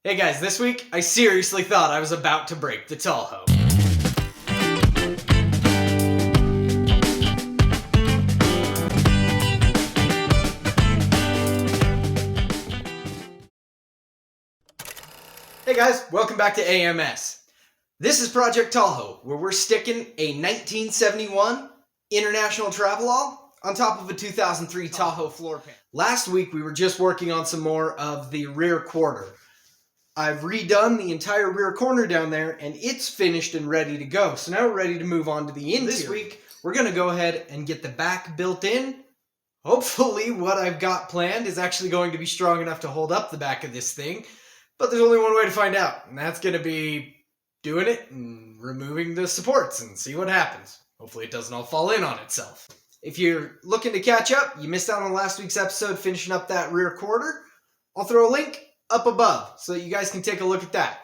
Hey guys, this week I seriously thought I was about to break the Tallhoe. Hey guys, welcome back to AMS. This is Project Tallhoe, where we're sticking a 1971 International Travelall on top of a 2003 Tahoe floor pan. Last week we were just working on some more of the rear quarter. I've redone the entire rear corner down there and it's finished and ready to go. So now we're ready to move on to the interior. This week we're going to go ahead and get the back built in. Hopefully what I've got planned is actually going to be strong enough to hold up the back of this thing. But there's only one way to find out, and that's going to be doing it and removing the supports and see what happens. Hopefully it doesn't all fall in on itself. If you're looking to catch up, you missed out on last week's episode finishing up that rear quarter, I'll throw a link up above so that you guys can take a look at that.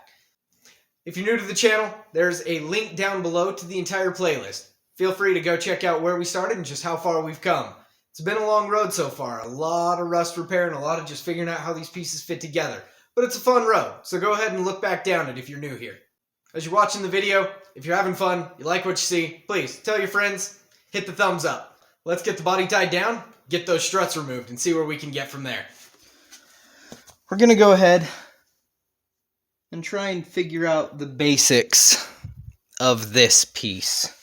If you're new to the channel, there's a link down below to the entire playlist. Feel free to go check out where we started and just how far we've come. It's been a long road so far, a lot of rust repair and a lot of just figuring out how these pieces fit together. But it's a fun road, so go ahead and look back down it if you're new here. As you're watching the video, if you're having fun, you like what you see, please tell your friends, hit the thumbs up. Let's get the body tied down, get those struts removed, and see where we can get from there. We're going to go ahead and try and figure out the basics of this piece.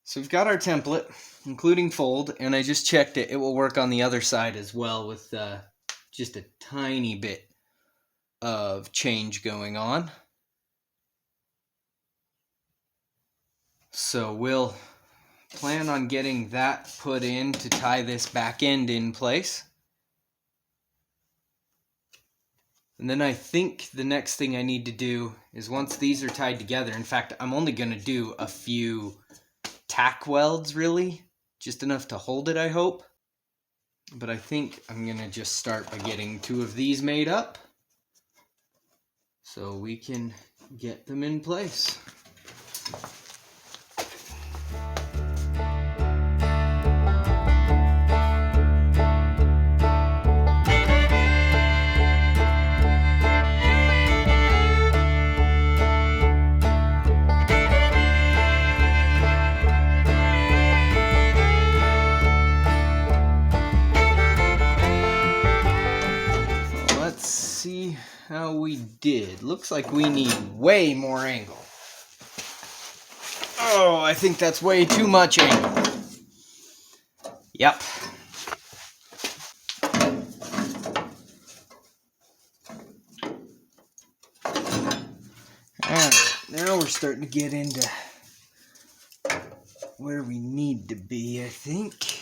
So we've got our template, including fold, and I just checked it. It will work on the other side as well with just a tiny bit of change going on. So we'll plan on getting that put in to tie this back end in place. And then I think the next thing I need to do is once these are tied together, in fact, I'm only going to do a few tack welds, really. Just enough to hold it, I hope. But I think I'm going to just start by getting two of these made up so we can get them in place. See how we did. Looks like we need way more angle. Oh, I think that's way too much angle. Yep. Alright, now we're starting to get into where we need to be, I think.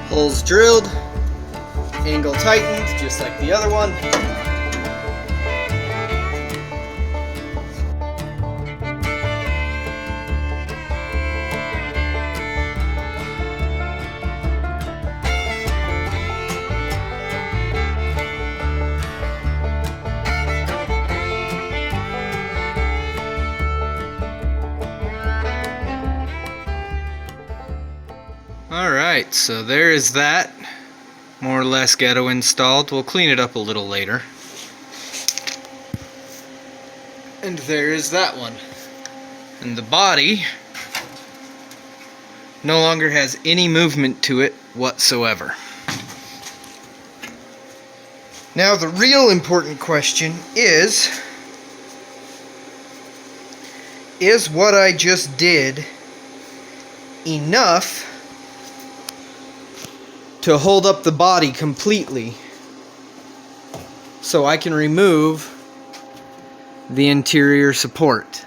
Holes drilled, angle tightened, just like the other one. Alright, so there is that, more or less ghetto installed. We'll clean it up a little later. And there is that one. And the body no longer has any movement to it whatsoever. Now the real important question is what I just did enough to hold up the body completely so I can remove the interior support?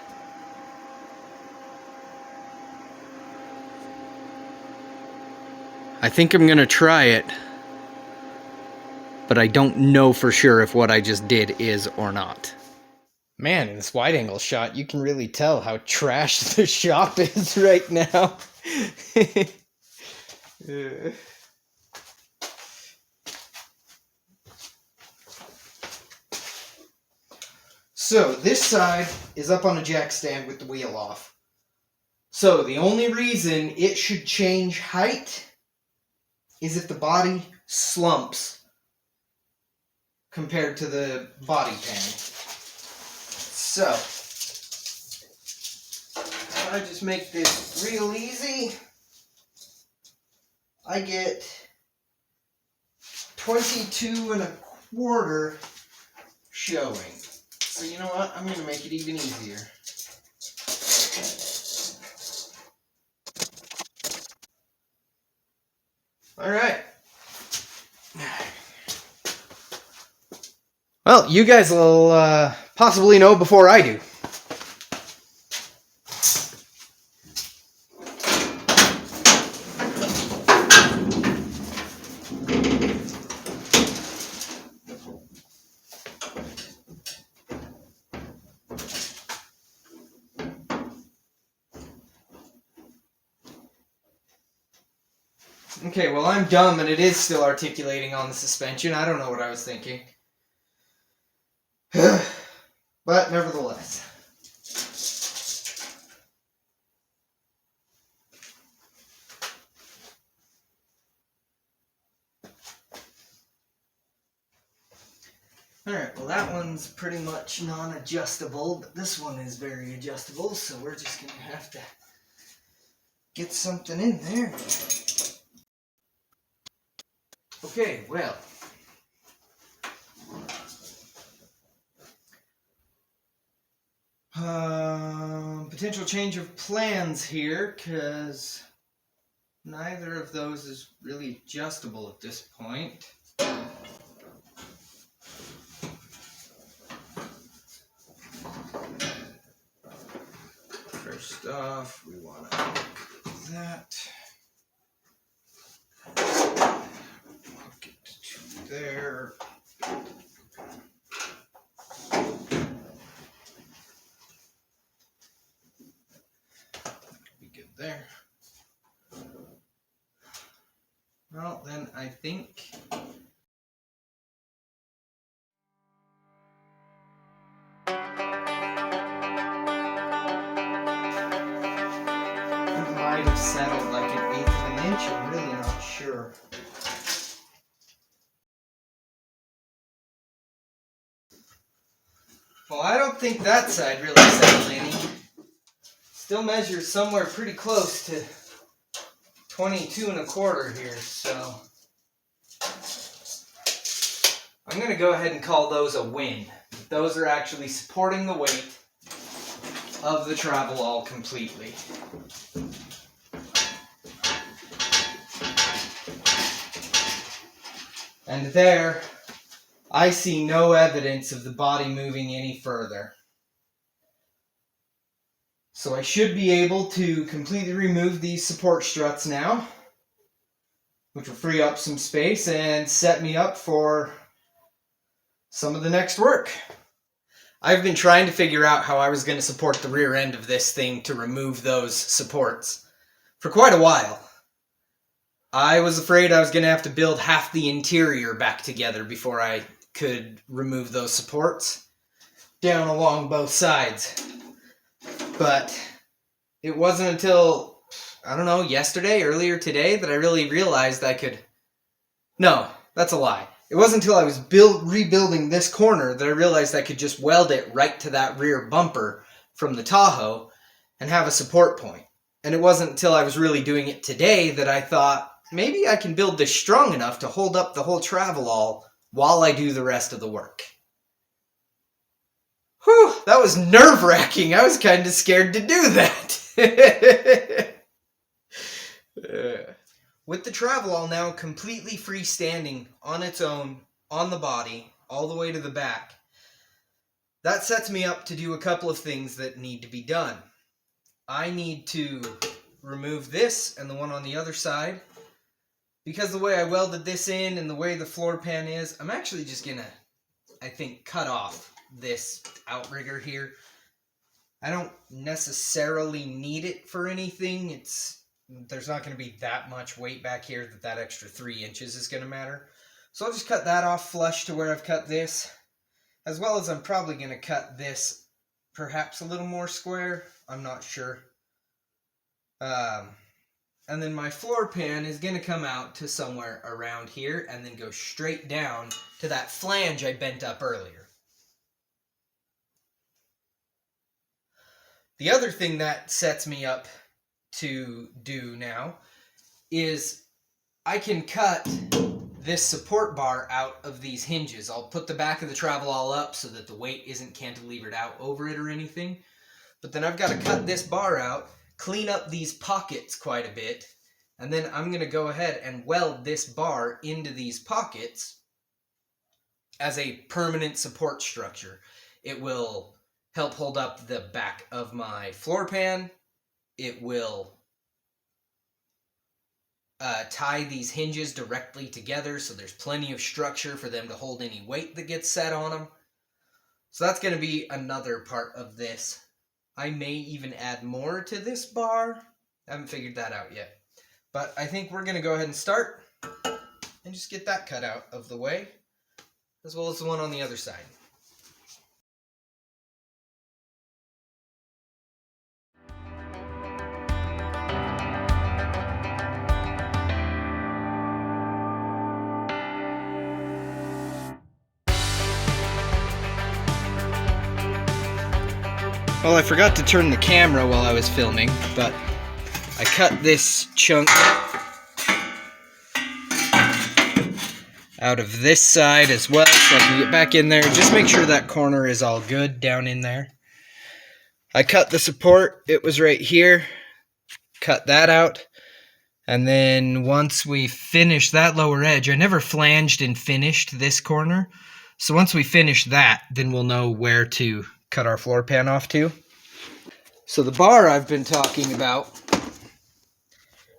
I think I'm going to try it, but I don't know for sure if what I just did is or not. Man, in this wide angle shot, you can really tell how trashed the shop is right now. So this side is up on a jack stand with the wheel off. So the only reason it should change height is if the body slumps compared to the body pan. So if I just make this real easy, I get 22.25 showing. So you know what? I'm going to make it even easier. All right. Well, you guys will possibly know before I do. Okay, well, I'm dumb and it is still articulating on the suspension. I don't know what I was thinking. But nevertheless. Alright, well that one's pretty much non-adjustable, but this one is very adjustable, so we're just going to have to get something in there. Okay, well. Potential change of plans here, because neither of those is really adjustable at this point. First off, we want to do that. Hook it to there. There. Well, then I think it might have settled like 1/8 of an inch. I'm really not sure. Well, I don't think that side really settled any. Still measures somewhere pretty close to 22.25 here, so I'm going to go ahead and call those a win. Those are actually supporting the weight of the Travelall completely. And there, I see no evidence of the body moving any further. So I should be able to completely remove these support struts now, which will free up some space and set me up for some of the next work. I've been trying to figure out how I was going to support the rear end of this thing to remove those supports for quite a while. I was afraid I was going to have to build half the interior back together before I could remove those supports down along both sides. But it wasn't until, I don't know, earlier today, that I really realized I could... No, that's a lie. It wasn't until I was rebuilding this corner that I realized I could just weld it right to that rear bumper from the Tahoe and have a support point. And it wasn't until I was really doing it today that I thought, maybe I can build this strong enough to hold up the whole Travelall while I do the rest of the work. Whew, that was nerve-wracking. I was kind of scared to do that. With the Travelall now completely freestanding on its own, on the body, all the way to the back, that sets me up to do a couple of things that need to be done. I need to remove this and the one on the other side, because the way I welded this in and the way the floor pan is, I'm actually just gonna, I think, cut off this outrigger here. I don't necessarily need it for anything. There's not going to be that much weight back here that extra 3 inches is going to matter. So I'll just cut that off flush to where I've cut this, as well as I'm probably going to cut this perhaps a little more square. I'm not sure. And then my floor pan is going to come out to somewhere around here and then go straight down to that flange I bent up earlier. The other thing that sets me up to do now is I can cut this support bar out of these hinges. I'll put the back of the Travelall up so that the weight isn't cantilevered out over it or anything. But then I've got to cut this bar out, clean up these pockets quite a bit, and then I'm going to go ahead and weld this bar into these pockets as a permanent support structure. It will help hold up the back of my floor pan. It will tie these hinges directly together so there's plenty of structure for them to hold any weight that gets set on them. So that's going to be another part of this. I may even add more to this bar. I haven't figured that out yet. But I think we're going to go ahead and start and just get that cut out of the way, as well as the one on the other side. Well, I forgot to turn the camera while I was filming, but I cut this chunk out of this side as well so I can get back in there. Just make sure that corner is all good down in there. I cut the support. It was right here. Cut that out. And then once we finish that lower edge, I never flanged and finished this corner. So once we finish that, then we'll know where to cut our floor pan off to. So the bar I've been talking about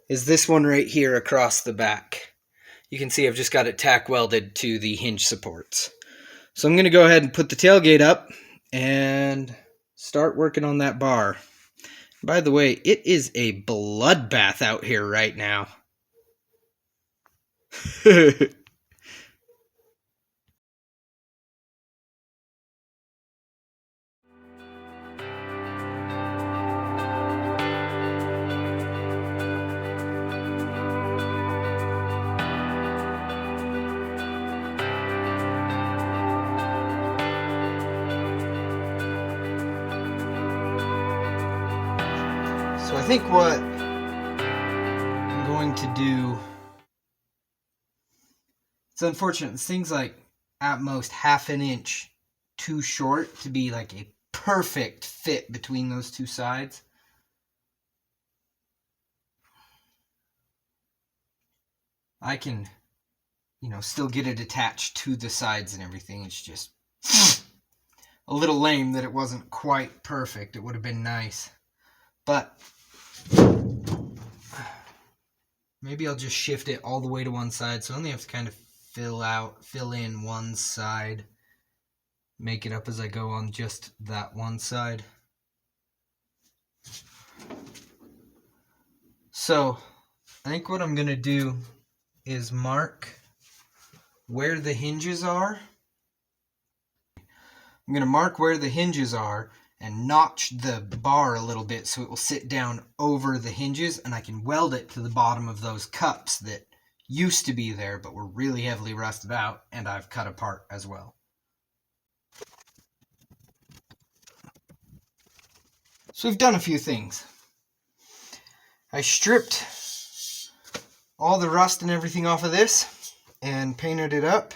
is this one right here across the back. You can see I've just got it tack welded to the hinge supports. So I'm going to go ahead and put the tailgate up and start working on that bar. By the way, it is a bloodbath out here right now. So I think what I'm going to do, it's unfortunate, this thing's like at most ½ an inch too short to be like a perfect fit between those two sides. I can, still get it attached to the sides and everything. It's just a little lame that it wasn't quite perfect. It would have been nice. But maybe I'll just shift it all the way to one side, so I only have to kind of fill in one side, make it up as I go on just that one side. So I think what I'm going to do is mark where the hinges are. I'm going to mark where the hinges are and notch the bar a little bit so it will sit down over the hinges, and I can weld it to the bottom of those cups that used to be there but were really heavily rusted out, and I've cut apart as well. So we've done a few things. I stripped all the rust and everything off of this and painted it up.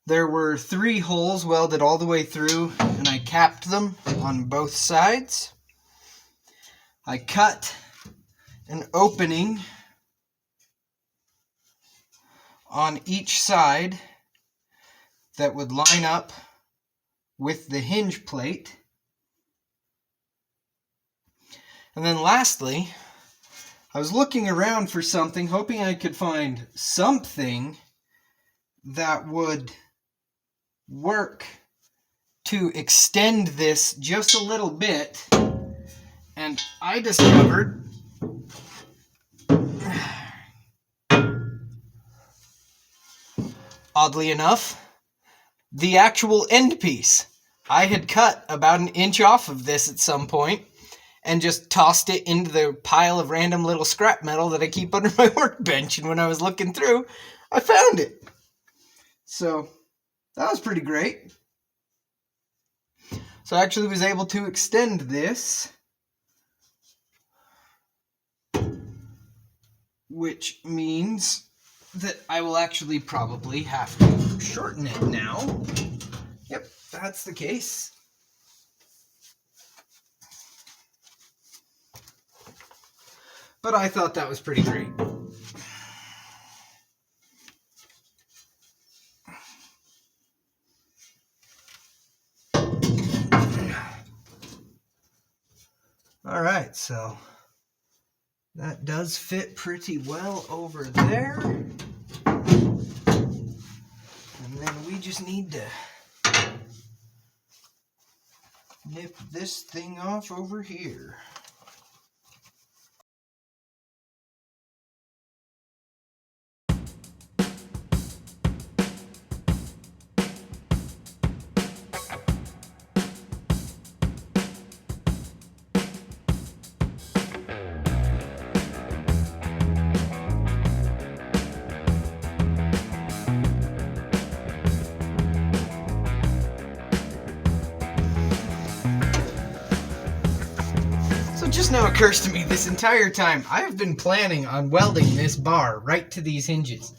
There were 3 holes welded all the way through, and I capped them on both sides. I cut an opening on each side that would line up with the hinge plate. And then lastly, I was looking around for something, hoping I could find something that would work to extend this just a little bit. And I discovered oddly enough, the actual end piece. I had cut about an inch off of this at some point and just tossed it into the pile of random little scrap metal that I keep under my workbench. And when I was looking through, I found it. So that was pretty great. So I actually was able to extend this, which means that I will actually probably have to shorten it now. Yep, that's the case. But I thought that was pretty great. All right, so that does fit pretty well over there. And then we just need to nip this thing off over here. Just now occurs to me, this entire time I have been planning on welding this bar right to these hinges.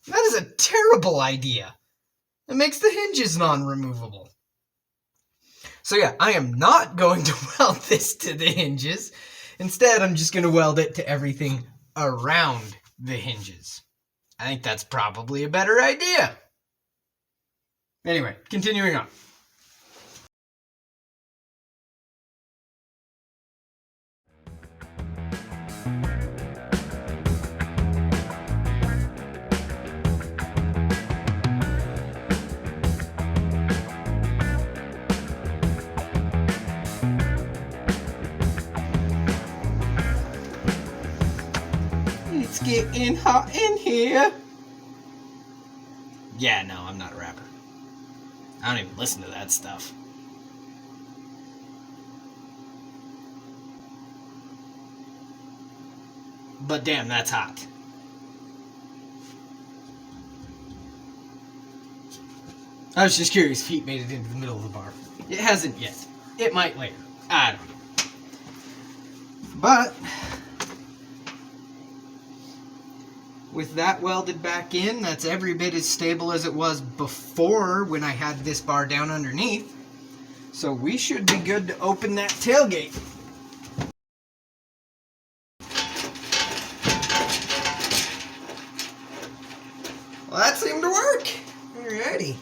That is a terrible idea. It makes the hinges non-removable. So yeah, I am not going to weld this to the hinges. Instead, I'm just going to weld it to everything around the hinges. I think that's probably a better idea. Anyway, continuing on. It's getting hot in here. Yeah, no, I'm not a rapper. I don't even listen to that stuff. But damn, that's hot. I was just curious if heat made it into the middle of the bar. It hasn't yet. It might later. I don't know. But with that welded back in, that's every bit as stable as it was before when I had this bar down underneath. So we should be good to open that tailgate. Well, that seemed to work. Alrighty.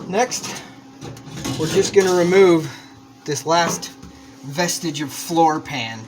Next, we're just going to remove this last vestige of floor pan.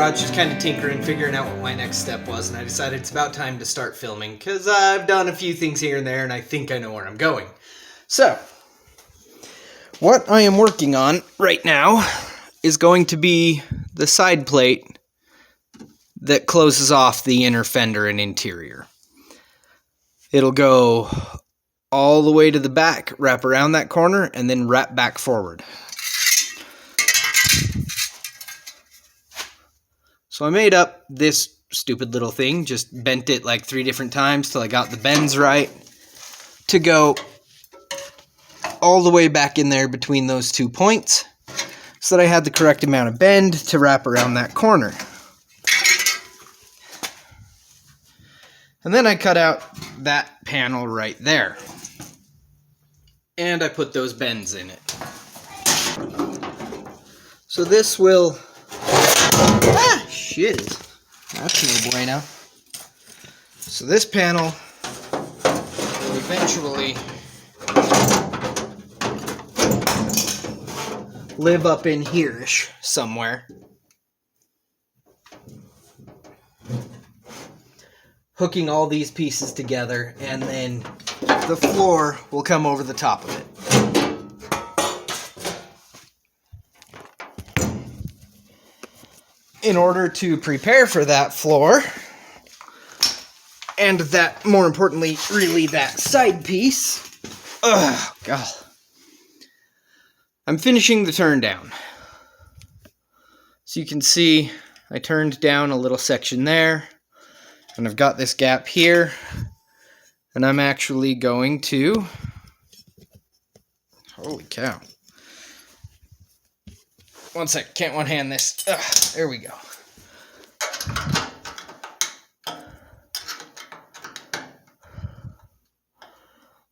garage just kind of tinkering, figuring out what my next step was, and I decided it's about time to start filming, because I've done a few things here and there, and I think I know where I'm going. So, what I am working on right now is going to be the side plate that closes off the inner fender and interior. It'll go all the way to the back, wrap around that corner, and then wrap back forward. So I made up this stupid little thing, just bent it like 3 different times till I got the bends right to go all the way back in there between those 2 points so that I had the correct amount of bend to wrap around that corner. And then I cut out that panel right there. And I put those bends in it. So this will... Ah, shit. That's no bueno. So this panel will eventually live up in here-ish somewhere. Hooking all these pieces together, and then the floor will come over the top of it. In order to prepare for that floor, and that, more importantly, really that side piece, God, I'm finishing the turn down. So you can see I turned down a little section there, and I've got this gap here, and I'm actually going to, holy cow. One sec, can't one-hand this. There we go.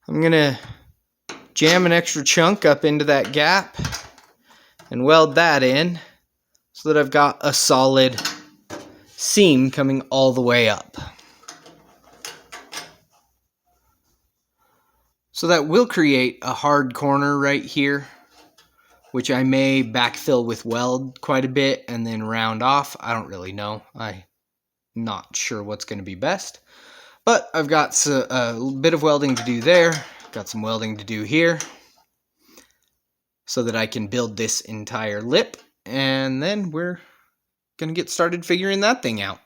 I'm gonna jam an extra chunk up into that gap and weld that in so that I've got a solid seam coming all the way up. So that will create a hard corner right here, which I may backfill with weld quite a bit and then round off. I don't really know. I'm not sure what's going to be best. But I've got a bit of welding to do there. Got some welding to do here so that I can build this entire lip. And then we're going to get started figuring that thing out.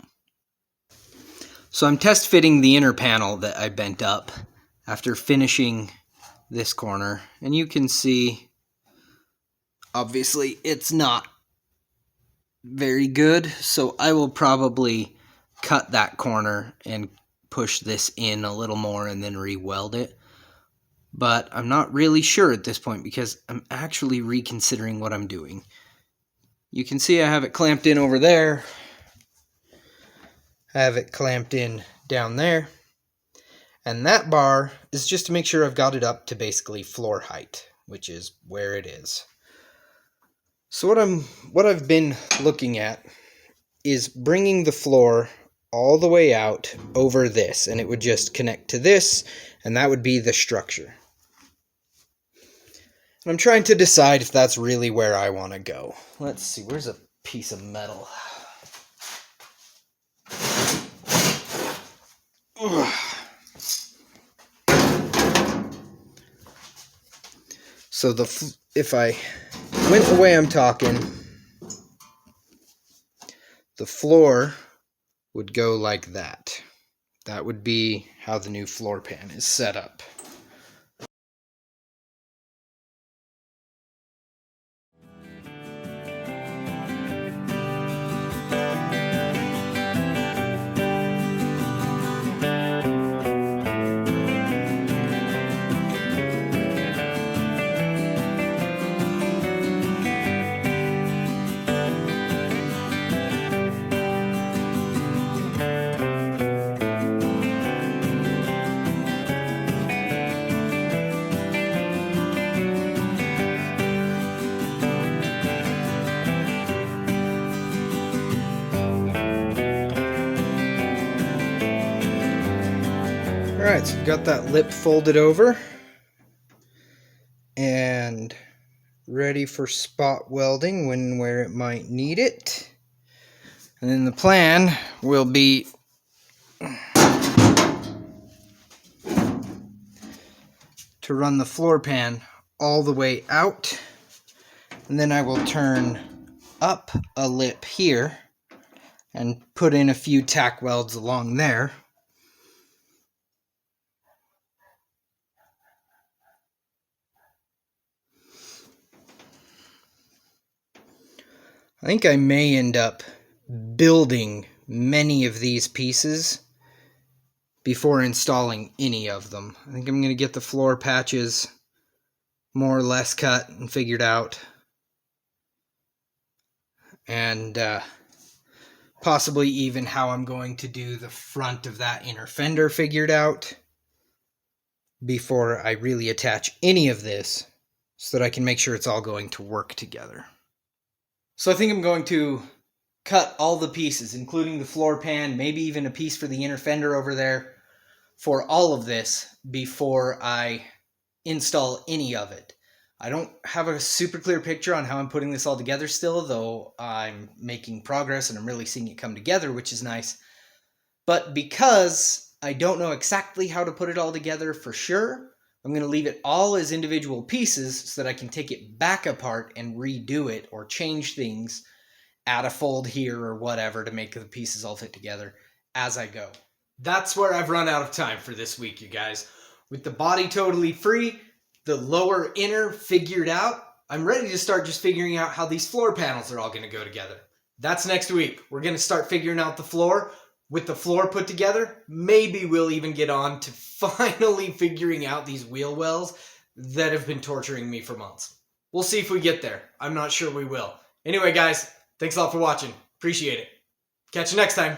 So I'm test fitting the inner panel that I bent up after finishing this corner. And you can see... obviously, it's not very good, so I will probably cut that corner and push this in a little more and then re-weld it. But I'm not really sure at this point because I'm actually reconsidering what I'm doing. You can see I have it clamped in over there. I have it clamped in down there. And that bar is just to make sure I've got it up to basically floor height, which is where it is. So what I've been looking at is bringing the floor all the way out over this, and it would just connect to this, and that would be the structure. And I'm trying to decide if that's really where I want to go. Let's see, where's a piece of metal? Ugh. So if I went the way I'm talking, the floor would go like that. That would be how the new floor pan is set up. Alright, so we've got that lip folded over and ready for spot welding when and where it might need it. And then the plan will be to run the floor pan all the way out, and then I will turn up a lip here and put in a few tack welds along there. I think I may end up building many of these pieces before installing any of them. I think I'm going to get the floor patches more or less cut and figured out, and possibly even how I'm going to do the front of that inner fender figured out before I really attach any of this, so that I can make sure it's all going to work together. So I think I'm going to cut all the pieces, including the floor pan, maybe even a piece for the inner fender over there, for all of this before I install any of it. I don't have a super clear picture on how I'm putting this all together still, though I'm making progress and I'm really seeing it come together, which is nice. But because I don't know exactly how to put it all together for sure, I'm going to leave it all as individual pieces so that I can take it back apart and redo it or change things, add a fold here or whatever to make the pieces all fit together as I go. That's where I've run out of time for this week, you guys. With the body totally free, the lower inner figured out, I'm ready to start just figuring out how these floor panels are all going to go together. That's next week. We're going to start figuring out the floor. With the floor put together, maybe we'll even get on to finally figuring out these wheel wells that have been torturing me for months. We'll see if we get there. I'm not sure we will. Anyway, guys, thanks a lot for watching. Appreciate it. Catch you next time.